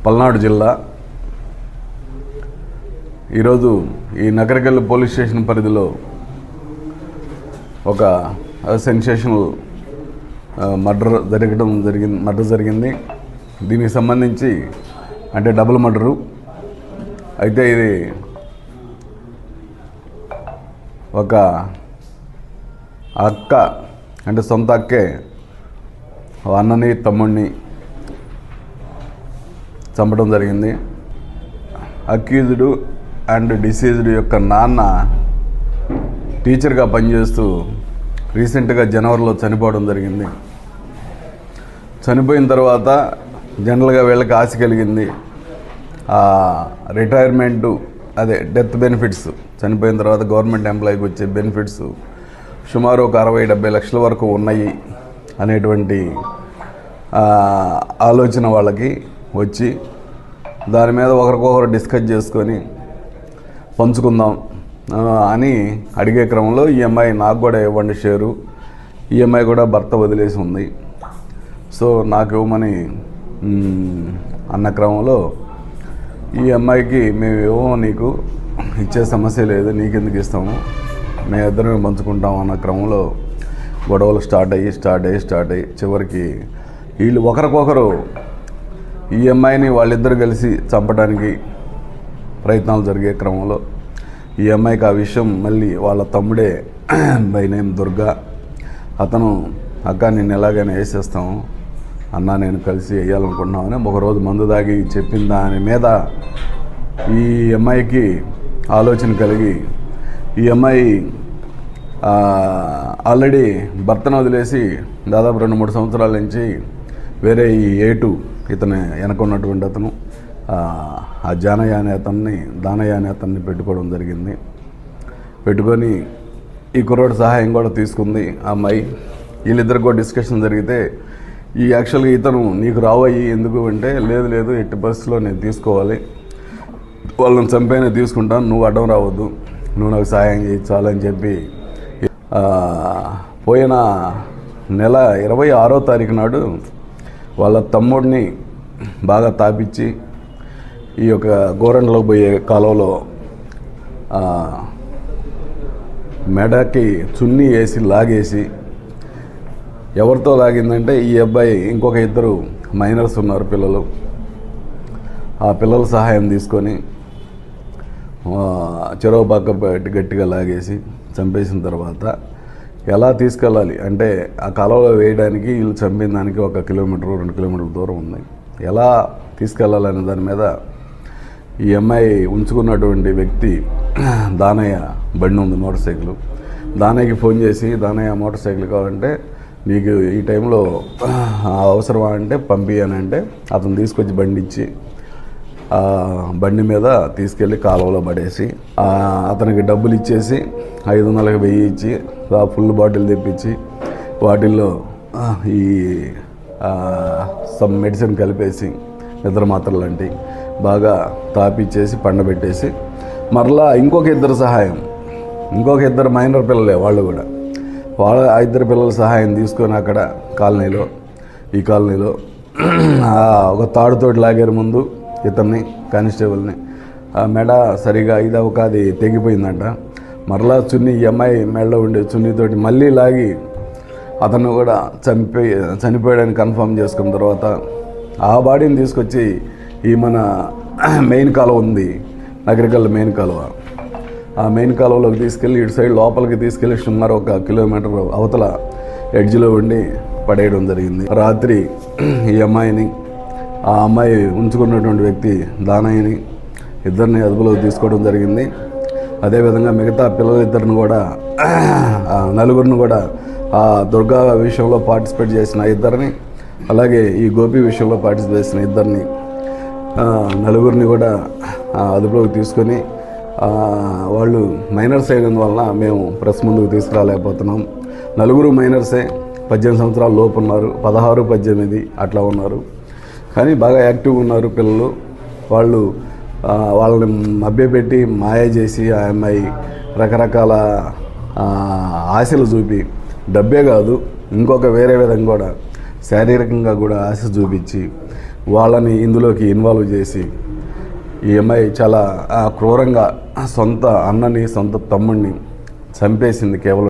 పల్నాడు జిల్లా ఈరోజు ఈ నగరికల్లు పోలీస్ స్టేషన్ పరిధిలో ఒక సెన్సేషనల్ మర్డర్ జరిగింది. దీనికి సంబంధించి అంటే డబుల్ మర్డరు. అయితే ఇది ఒక అక్క అంటే సొంత అక్కే అన్నని తమ్ముడిని చంపడం జరిగింది. అక్యూజ్డ్ అండ్ డిసీజ్డ్ యొక్క నాన్న టీచర్గా పనిచేస్తూ రీసెంట్గా జనవరిలో చనిపోవడం జరిగింది. చనిపోయిన తర్వాత జనరల్గా వీళ్ళకి ఆశ కలిగింది రిటైర్మెంటు, అదే డెత్ బెనిఫిట్స్, చనిపోయిన తర్వాత గవర్నమెంట్ ఎంప్లాయీకి వచ్చే బెనిఫిట్స్ సుమారు ఒక 60-70 లక్షల వరకు ఉన్నాయి అనేటువంటి ఆలోచన వాళ్ళకి వచ్చి దాని మీద ఒకరికొకరు డిస్కస్ చేసుకొని పంచుకుందాం అని అడిగే క్రమంలో ఈ అమ్మాయి నాకు కూడా ఇవ్వండి షేరు, ఈ అమ్మాయి కూడా భర్త వదిలేసి ఉంది, సో నాకు ఇవ్వమని అన్న క్రమంలో ఈ అమ్మాయికి మేము ఇవ్వము, నీకు ఇచ్చే సమస్య లేదు, నీకెందుకు ఇస్తాము, మేము ఇద్దరమే పంచుకుంటాం అన్న క్రమంలో గొడవలు స్టార్ట్ అయ్యి చివరికి వీళ్ళు ఒకరికొకరు ఈ అమ్మాయిని వాళ్ళిద్దరు కలిసి చంపడానికి ప్రయత్నాలు జరిగే క్రమంలో ఈ అమ్మాయికి ఆ విషయం మళ్ళీ వాళ్ళ తమ్ముడే బై నేమ్ దుర్గా, అతను అక్క నిన్ను ఎలాగైనా వేసేస్తాము అన్నా, నేను కలిసి వేయాలనుకుంటున్నామని ఒకరోజు మందు దాగి చెప్పిన దాని మీద ఈ అమ్మాయికి ఆలోచన కలిగి ఈ అమ్మాయి ఆల్రెడీ భర్తను వదిలేసి దాదాపు 2-3 సంవత్సరాల నుంచి వేరే ఈ ఏటు ఇతను వెనకున్నటువంటి అతను దానయ్య అనే అతన్ని పెట్టుకోవడం జరిగింది. పెట్టుకొని ఈ కుర్రోడు సహాయం కూడా తీసుకుంది ఆ అమ్మాయి. వీళ్ళిద్దరికి కూడా డిస్కషన్ జరిగితే ఈ యాక్చువల్గా ఇతను నీకు రావయ్యి ఎందుకు అంటే లేదు ఎట్టి పరిస్థితిలో నేను తీసుకోవాలి, వాళ్ళని చంపైనా తీసుకుంటాను, నువ్వు అడ్డం రావద్దు, నువ్వు నాకు సహాయం చేయించాలని చెప్పి పోయిన నెల 26వ తారీఖు నాడు వాళ్ళ తమ్ముడిని బాగా తాపించి ఈ యొక్క గోరండలో పోయే కాలంలో మెడకి చున్నీ వేసి లాగేసి, ఎవరితో లాగిందంటే ఈ అబ్బాయి ఇంకొక 2 మైనర్స్ ఉన్నారు పిల్లలు, ఆ పిల్లల సహాయం తీసుకొని చెరవ పక్క గట్టిగా లాగేసి చంపేసిన తర్వాత ఎలా తీసుకెళ్ళాలి అంటే ఆ కాలంలో వేయడానికి వీళ్ళు చంపిన దానికి 1 కిలోమీటర్ 2 కిలోమీటర్ల దూరం ఉంది, ఎలా తీసుకెళ్ళాలనే దాని మీద ఈ అమ్మాయి ఉంచుకున్నటువంటి వ్యక్తి దానయ్య బండి ఉంది, మోటార్ సైకిల్, దానయ్యకి ఫోన్ చేసి దానయ్య మోటార్ సైకిల్ కావాలంటే నీకు ఈ టైంలో అవసరమా అంటే పంపియని అంటే అతను తీసుకొచ్చి బండి ఇచ్చి బండి మీద తీసుకెళ్ళి కాలువలో పడేసి అతనికి డబ్బులు ఇచ్చేసి 500కి 1000 ఇచ్చి ఫుల్ బాటిల్ తెప్పించి వాటిల్లో ఈ సమ్ మెడిసిన్ కలిపేసి నిద్ర మాత్రలు లాంటి బాగా తాపిచ్చేసి పండబెట్టేసి మరలా ఇంకొక 2 సహాయం, ఇంకొక 2 మైనర్ పిల్లలే వాళ్ళు కూడా, వాళ్ళ 2 పిల్లల సహాయం తీసుకొని అక్కడ ఈ కాలనీలో ఒక తాడుతోటి లాగారు ముందు ఇతన్ని, కానిస్టేబుల్ని, మెడ సరిగా అది తెగిపోయిందంట, మరలా చున్నీ ఈ అమ్మాయి మెడలో ఉండే చున్నీతోటి మళ్ళీ లాగి అతను కూడా చనిపోయాడని కన్ఫర్మ్ చేసుకున్న తర్వాత ఆ బాడీని తీసుకొచ్చి ఈ మన మెయిన్ కాలువ ఉంది, నగరికల్ మెయిన్ కాలువ, ఆ మెయిన్ కాలువలోకి తీసుకెళ్ళి ఇటు సైడ్ లోపలికి తీసుకెళ్ళి సుమారు 1 కిలోమీటర్ అవతల ఎడ్జ్లో ఉండి పడేయడం జరిగింది. రాత్రి ఈ అమ్మాయిని ఆ అమ్మాయి ఉంచుకున్నటువంటి వ్యక్తి దానయ్యని ఇద్దరిని అదుపులోకి తీసుకోవడం జరిగింది. అదేవిధంగా మిగతా పిల్లలిద్దరిని కూడా 4 కూడా ఆ దుర్గా విషయంలో పార్టిసిపేట్ చేసిన 2 అలాగే ఈ గోపి విషయంలో పార్టిసిపేట్ చేసిన 2 4 కూడా అదుపులోకి తీసుకొని వాళ్ళు మైనర్స్ అయినందువల్ల మేము ప్రెస్ ముందుకు తీసుకురాలేకపోతున్నాం. 4 మైనర్సే, 18 సంవత్సరాల లోపు ఉన్నారు, 16, 18 అట్లా ఉన్నారు, కానీ బాగా యాక్టివ్గా ఉన్నారు పిల్లలు. వాళ్ళని మభ్యపెట్టి మాయ చేసి ఆ అమ్మాయి రకరకాల ఆశలు చూపి, డబ్బే కాదు ఇంకొక వేరే విధంగా కూడా శారీరకంగా కూడా ఆశ చూపించి వాళ్ళని ఇందులోకి ఇన్వాల్వ్ చేసి ఈ అమ్మాయి చాలా క్రూరంగా సొంత అన్నని సొంత తమ్ముడిని చంపేసింది కేవలం